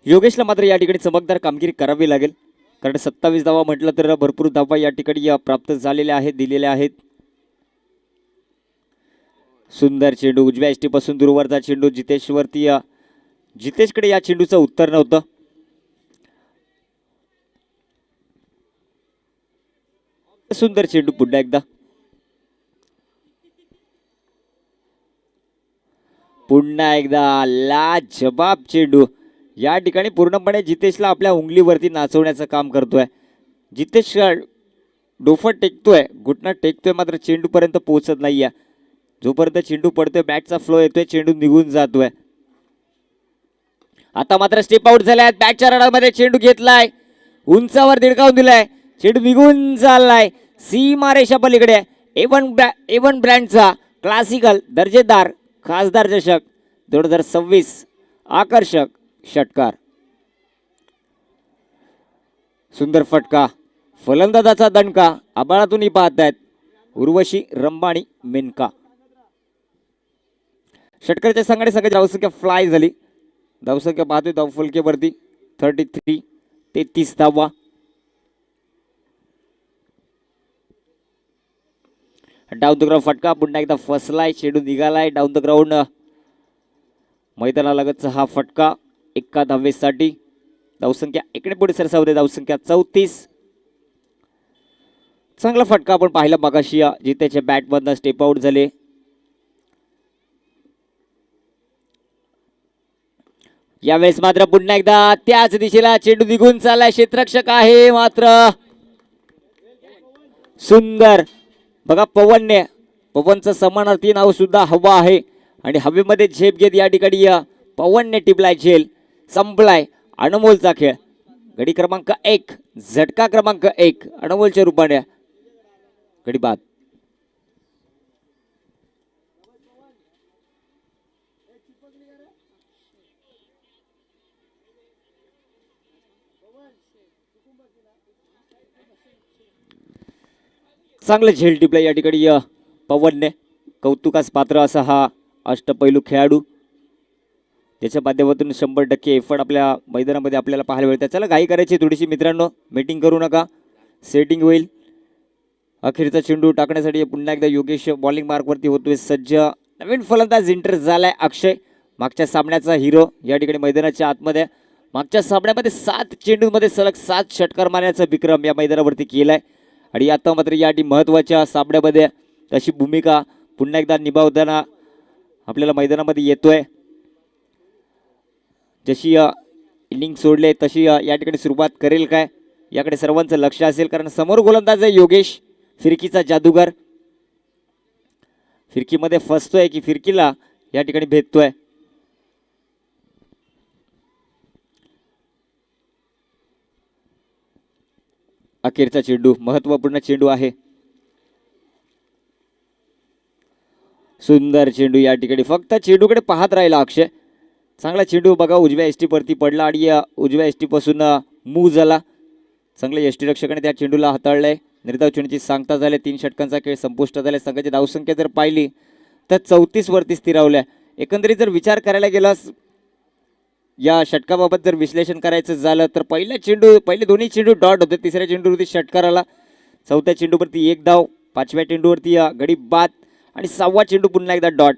योगेशला मात्र या ठिकाणी चमकदार कामगिरी करावी लागेल, कारण 27 धावा म्हटलं तर भरपूर धावा या ठिकाणी प्राप्त झालेल्या आहेत, दिलेल्या आहेत. सुंदर चेंडू उजव्या एसटी पासून दूरवरचा चेंडू जितेशवरती. जितेशकडे या चेंडूचं उत्तर नव्हतं. सुंदर चेंडू पुन्हा एकदा. पुन्हा एकदा लाजवाब चेंडू. या ठिकाणी पूर्णपणे जितेशला आपल्या उंगलीवरती नाचवण्याचं काम करतोय. जितेश डोफा टेकतोय, घुटना टेकतोय, मात्र चेंडूपर्यंत पोहोचत नाहीये. जोपर्यंत चेंडू पडतोय बॅटचा फ्लो येतोय, चेंडू निघून जातोय. आता मात्र स्टेप आउट झालाय. बॅटच्या रडामध्ये चेंडू घेतलाय, उंचावर दिडकावून दिलाय, चेंडू निघून चाललाय सीमा रेषा पलीकडे. एवन ब्रँडचा क्लासिकल दर्जेदार खासदार चषक 2026 आकर्षक षटकार. सुंदर फटका, फलंदाजाचा दणका आबाळातूनही पाहतायत उर्वशी रंबाणी मेनका. षटकाराच्या संघाने सगळ्याची धावसंख्या फ्लाय झाली. धावसंख्या पाहतोय धावफलकेवरती 33 धावा. डाऊन द ग्राउंड फटका पुन्हा एकदा फसलाय, चेंडू निघालाय डाऊन द ग्राउंड. मैदानालगतचा हा फटका 1 धावेसाठी. धावसंख्या इकडे पुढे सरसावते, धावसंख्या 34. चांगला फटका आपण पाहिला मगाशी, जितेच्या बॅटमधनं स्टेप आउट झाले. यावेळेस मात्र पुन्हा एकदा त्याच दिशेला चेंडू निघून चाललाय. क्षेत्ररक्षक आहे मात्र सुंदर बघा. पवनचं समानार्थी नाव सुद्धा हवा आहे आणि हवेमध्ये झेप घेत या ठिकाणी पवनने टिपलाय झेल. संपलाय अनमोलचा खेळ. गडी क्रमांक 1, झटका क्रमांक 1 अनमोलच्या रूपाने गडी बाद. चांगलं झेल टिपलं या ठिकाणी पवनने. कौतुकास पात्र असा हा अष्टपैलू खेळाडू. त्याच्या माध्यमातून 100% एफर्ट आपल्या मैदानामध्ये आपल्याला पाहायला मिळतं. चला घाई करायची थोडीशी मित्रांनो, मीटिंग करू नका, सेटिंग होईल. अखेरचा चेंडू टाकण्यासाठी पुन्हा एकदा योगेश बॉलिंग मार्कवरती होतोय सज्ज. नवीन फलंदाज इंटर झालाय अक्षय, मागच्या सामन्याचा हिरो या ठिकाणी मैदानाच्या आतमध्ये. मागच्या सामन्यामध्ये 7 चेंडूमध्ये सलग 7 षटकार मारण्याचा विक्रम या मैदानावरती केलाय आणि आता मात्र या महत्त्वाच्या सामन्यामध्ये तशी भूमिका पुन्हा एकदा निभावताना आपल्याला मैदानामध्ये येतोय. जशी इनिंग सोडले तशी या ठिकाणी सुरुवात करेल काय याकडे सर्वांचं लक्ष असेल, कारण समोर गोलंदाज आहे योगेश, फिरकीचा जादूगार. फिरकीमध्ये फसतोय की फिरकीला या ठिकाणी भेटतोय. अखेरचा चेंडू महत्वपूर्ण चेंडू आहे. सुंदर चेंडू या ठिकाणी, फक्त चेंडूकडे पाहत राहिला अक्षय. चांगला चेंडू बघा उजव्या एसटी वरती पडला आणि उजव्या एसटी पासून मूव झाला. चांगल्या एसटी रक्षकाने त्या चेंडूला हाताळलंय. निर्धाव चेंडूची सांगता झाले. 3 षटकांचा खेळ संपुष्टात झाला. संघाची धावसंख्या जर पाहिली तर 34 वरती स्थिरावल्या. एकंदरीत जर विचार करायला गेला या षटकाबाबत जर विश्लेषण करायचं झालं तर पहिले दोन्ही चेंडू डॉट होते. तिसऱ्या चेंडूवरती षटकार आला. चौथ्या चेंडूवरती 1 धाव, 5व्या चेंडूवरती गडी बाद आणि 6वा चेंडू पुन्हा एकदा डॉट.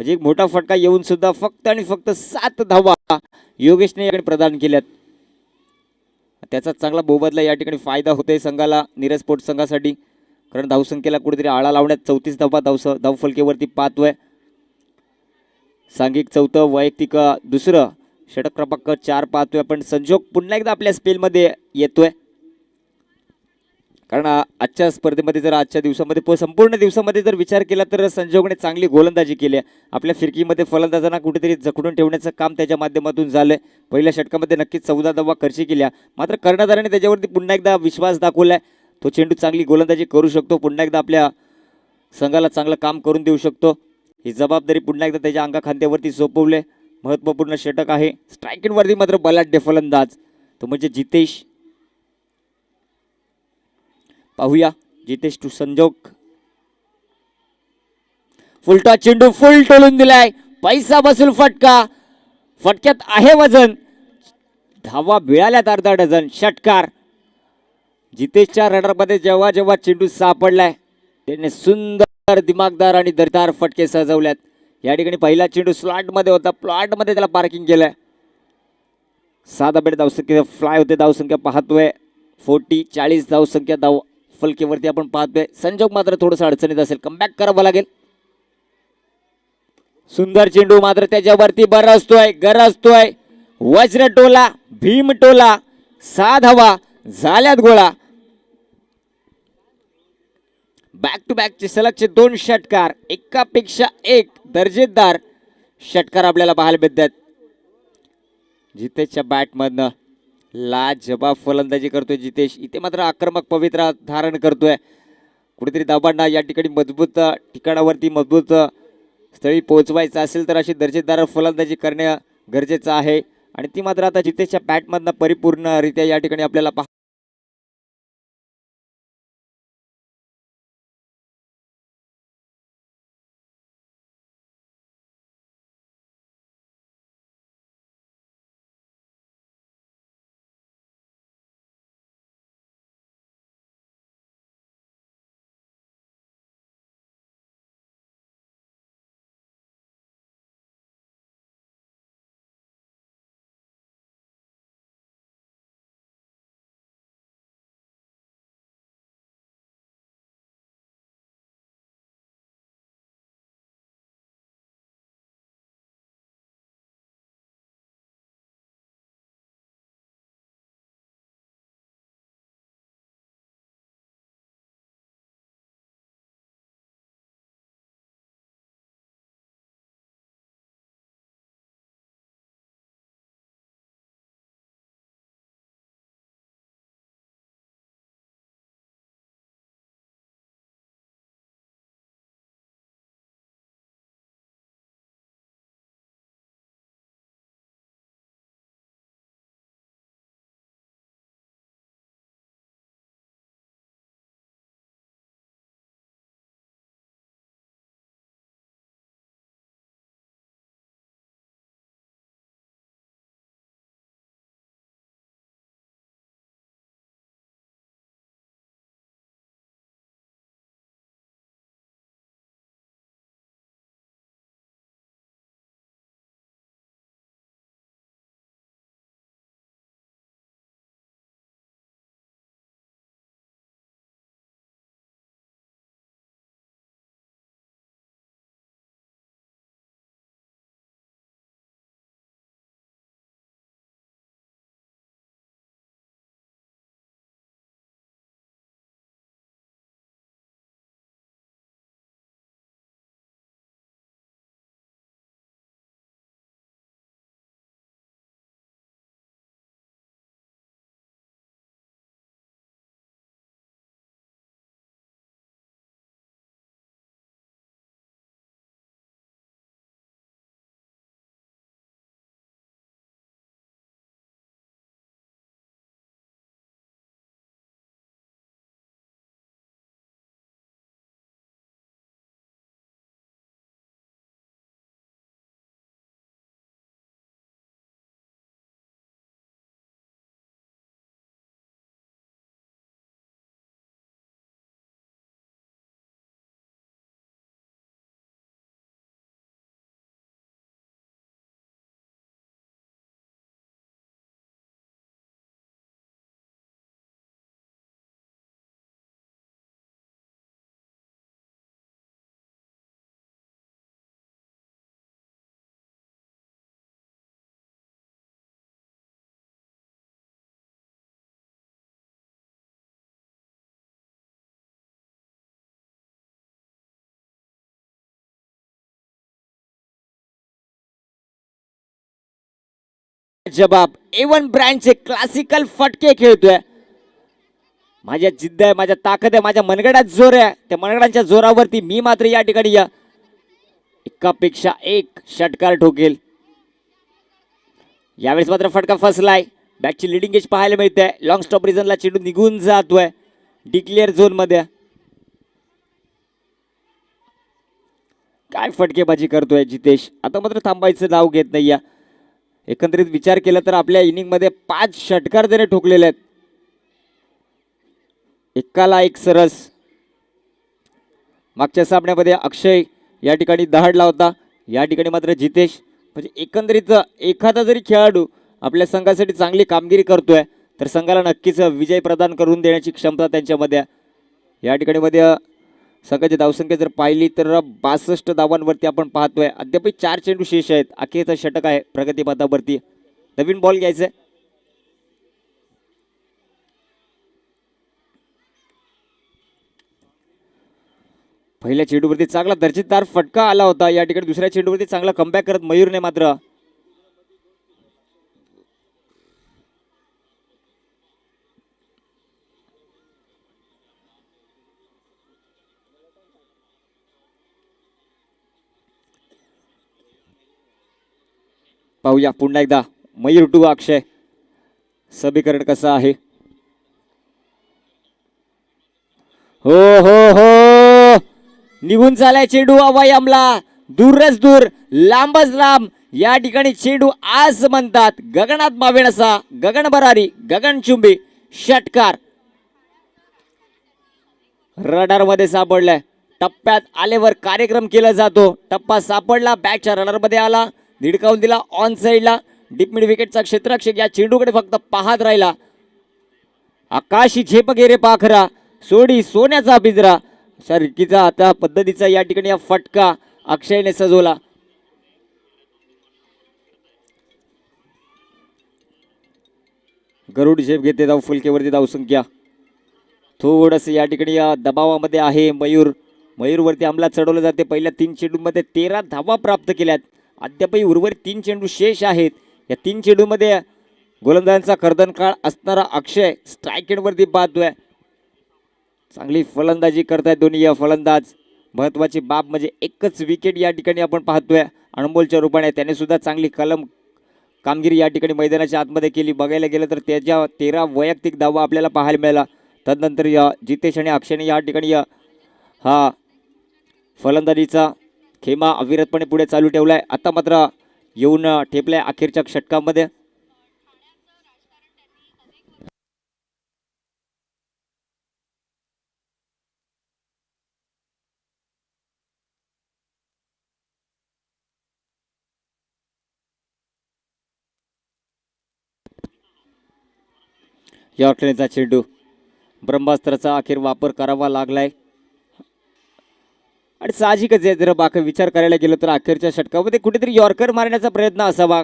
म्हणजे एक मोठा फटका येऊन सुद्धा फक्त आणि फक्त 7 धावा योगेशने या ठिकाणी प्रदान केल्यात. त्याचा चांगला मोबदला या ठिकाणी फायदा होतोय संघाला, नीरज स्पोर्ट्स संघासाठी, कारण धावसंख्येला कुठेतरी आळा लावण्यात 34 धावा धावफलकेवरती पाहतोय. सांघिक 4, वैयक्तिक 2, षटक क्रमांक 4 पाहतोय. पण संजोग पुन्हा एकदा आपल्या स्पेलमध्ये येतोय, कारण आजच्या स्पर्धेमध्ये जर आजच्या दिवसामध्ये संपूर्ण दिवसामध्ये जर विचार केला तर संजोगने चांगली गोलंदाजी केली. आपल्या फिरकीमध्ये फलंदाजांना कुठेतरी जखडून ठेवण्याचं काम त्याच्या माध्यमातून झालंय. पहिल्या षटकामध्ये नक्कीच 14 धावा खर्ची केल्या, मात्र कर्णधाराने त्याच्यावरती पुन्हा एकदा विश्वास दाखवलाय. तो चेंडू चांगली गोलंदाजी करू शकतो, पुन्हा एकदा आपल्या संघाला चांगलं काम करून देऊ शकतो. ही जबाबदारी पुन्हा एकदा त्याच्या अंगाखांद्यावरती सोपवले. महत्त्वपूर्ण षटक आहे. स्ट्रायकिंगवरती मात्र बलाढ्य फलंदाज तो म्हणजे जितेश. पाहूया जितेश टू संजोग. फुलटा चेंडू फुल टोलून दिलाय. पैसा बसूल फटका. फटक्यात आहे वजन. धावा मिळाल्यात अर्धा डझन. षटकार. जितेशच्या रडारमध्ये जेव्हा जेव्हा चेंडू सापडलाय त्याने सुंदर दिमागदार आणि दरदार फटके सजवल्यात. या ठिकाणी पहिला चेंडू स्लॉटमध्ये होता, प्लॉटमध्ये त्याला पार्किंग केलंय. 7 बेट धावसंख्या फ्लाय होते. धावसंख्या पाहतोय 40 धावसंख्या धाव फलकेवरती आपण पाहतोय. संजोग मात्र थोडंसं अडचणीत असेल, कमबॅक करावं लागेल. सुंदर चेंडू मात्र त्याच्यावरती गरजतोय. वज्र टोला, भीम टोला, 6 धावा झाल्यात गोळा. बॅक टू बॅकचे सलगचे 2 षटकार, एकापेक्षा एक दर्जेदार षटकार आपल्याला पाहायला मिळतात. जितेशच्या बॅटमधनं लाजवाब फलंदाजी करतोय जितेश. इथे मात्र आक्रमक पवित्रा धारण करतोय. कुठेतरी दाबांना या ठिकाणी मजबूत ठिकाणावरती मजबूत स्थळी पोहोचवायचं असेल तर अशी दर्जेदार फलंदाजी करणे गरजेचं आहे आणि ती मात्र आता जितेशच्या बॅटमधनं परिपूर्णरित्या या ठिकाणी आपल्याला जबाब A1 ब्रँडचे क्लासिकल फटके खेळतोय. माझ्या जिद्द आहे, माझ्या ताकद आहे, माझ्या मनगडात जोर आहे. त्या मनगडांच्या जोरावरती मी मात्र या ठिकाणी एकापेक्षा एक षटकार ठोकेल. यावेळेस मात्र फटका फसलाय. बॅटची लिडिंग एज पाहायला मिळते. लॉंग स्टॉप रिझनला चेंडू निघून जातोय डिक्लेअर झोन मध्ये. काय फटकेबाजी करतोय जितेश. आता मात्र थांबायचं नाव घेत नाही. एकंदरीत विचार केला तर आपल्या इनिंगमध्ये 5 षटकार त्याने ठोकलेले आहेत. एकाला एक सरस. मागच्या सामन्यामध्ये अक्षय या ठिकाणी दहाडला होता, या ठिकाणी मात्र जितेश. म्हणजे एकंदरीत एखादा जरी खेळाडू आपल्या संघासाठी चांगली कामगिरी करतोय तर संघाला नक्कीच विजय प्रदान करून देण्याची क्षमता त्यांच्यामध्ये आहे. या ठिकाणी मध्ये संघाची धावसंख्या जर पाहिली तर 62 धावांवरती आपण पाहतोय. अद्याप 4 चेंडू शेष आहेत. अखेरचा षटक आहे प्रगतीपथावरती. नवीन बॉल घ्यायचा. पहिल्या चेंडूवरती चांगला दर्जेदार फटका आला होता. या ठिकाणी दुसऱ्या चेंडूवरती चांगला कमबॅक करत मयूरने मात्र पाहूया पुन्हा एकदा मयूर टू अक्षय समीकरण कसं आहे. हो हो हो, निघून चालाय चेंडू अवयमला, दूरच दूर, लांबच लांब. या ठिकाणी चेंडू आज म्हणतात गगनात मावेन असा, गगन भरारी, गगनचुंबी षटकार रडार मध्ये सापडलाय. टप्प्यात आल्यावर कार्यक्रम केला जातो. टप्पा सापडला, बॅटच्या रडार मध्ये आला, धिडकावून दिला ऑन साइडला. डीप मिड विकेटचा क्षेत्ररक्षक या चेंडूकडे फक्त पाहत राहिला. आकाशी झेप गेरे पाखरा, सोडी सोन्याचा पिंजरा. शर्कीचा आता पद्धतीचा या ठिकाणी या फटका अक्षयने सजवला. गरुड झेप घेते धाव फुलकेवरती धावसंख्या थोडस या ठिकाणी या दबावामध्ये आहे. मयूरवरती अंमलात चढवलं जाते. पहिल्या 3 चेंडूमध्ये 13 धावा प्राप्त केल्यात. अद्यापही उर्वरित 3 चेंडू शेष आहेत. या 3 चेंडूमध्ये गोलंदाजांचा कर्दनकाळ असणारा अक्षय स्ट्राईक एंडवरती पाहतोय. चांगली फलंदाजी करतायत दोन्ही या फलंदाज. महत्वाची बाब म्हणजे एकच विकेट या ठिकाणी आपण पाहतोय अनमोलच्या रूपाने. त्याने सुद्धा चांगली कामगिरी या ठिकाणी मैदानाच्या आतमध्ये केली. बघायला गेलं तर त्याच्या 13 वैयक्तिक धावा आपल्याला पाहायला मिळाला. तदनंतर या जितेश आणि अक्षयने या ठिकाणी हा फलंदाजीचा खेमा अविरतपणे पुढे चालू ठेवलाय. आता मात्र येऊन ठेपलाय अखेरच्या षटकामध्ये. यॉर्करचा चेंडू, ब्रह्मास्त्राचा अखेर वापर करावा लागलाय. आणि साहजिकच आहे, जर बाकी विचार करायला गेलं तर अखेरच्या षटकामध्ये कुठेतरी यॉर्कर मारण्याचा प्रयत्न असावा,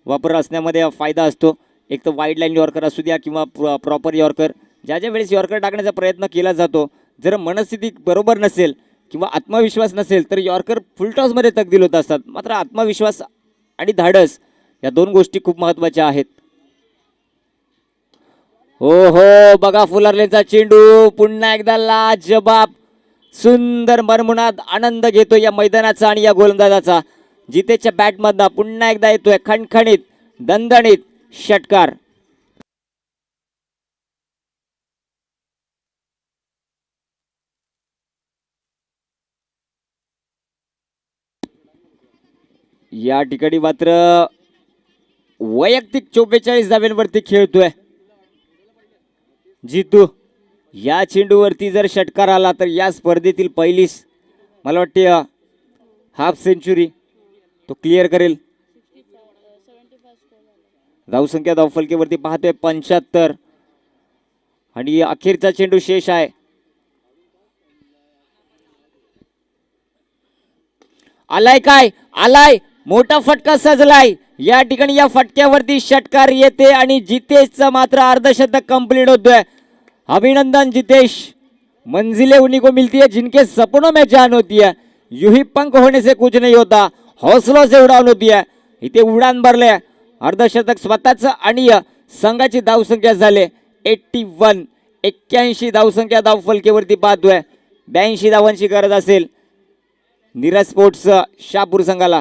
वापर असण्यामध्ये फायदा असतो. एक तर वाईड लाईन यॉर्कर असू द्या किंवा प्रॉपर यॉर्कर. ज्या वेळेस यॉर्कर टाकण्याचा प्रयत्न केला जातो, जर मनस्थिती बरोबर नसेल किंवा आत्मविश्वास नसेल तर यॉर्कर फुलटॉसमध्ये तकदील होत असतात. मात्र आत्मविश्वास आणि धाडस या 2 गोष्टी खूप महत्त्वाच्या आहेत. हो हो, बघा फुलारलेचा चेंडू पुन्हा एकदा लाजबाब सुंदर मनमुनाद आनंद घेतो या मैदानाचा आणि या गोलंदाजाचा. जितेच्या बॅटमधनं पुन्हा एकदा येतोय खणखणीत दणदणीत षटकार. या ठिकाणी मात्र वैयक्तिक 44 धाव्यांवरती खेळतोय जितू. या चेंडूवरती जर षटकार आला तर या स्पर्धेतील पहिलीच मला वाटते हाफ सेंचुरी तो क्लिअर करेल. धावसंख्या धावफलकेवरती पाहतोय 75 आणि अखेरचा चेंडू शेष आहे. आलाय काय आलाय, मोठा फटका सजलाय. या ठिकाणी या फटक्यावरती षटकार येते आणि जितेशचा मात्र अर्धशतक कंप्लीट होतोय. अभिनंदन जितेश, मंजिलें उन्हीं को मिलती है जिनके सपनों में जान होती है. यूं ही पंख होने से कुछ नहीं होता, हौसलों से उड़ान होती है. इथे उडान भरले, अर्धशतक स्वतःच आणि संघाची धावसंख्या झाले 81. 81 धावसंख्या धावफलकेवरती पाहतोय. 82 धावांची गरज असेल नीरज स्पोर्ट्स शहापूर संघाला.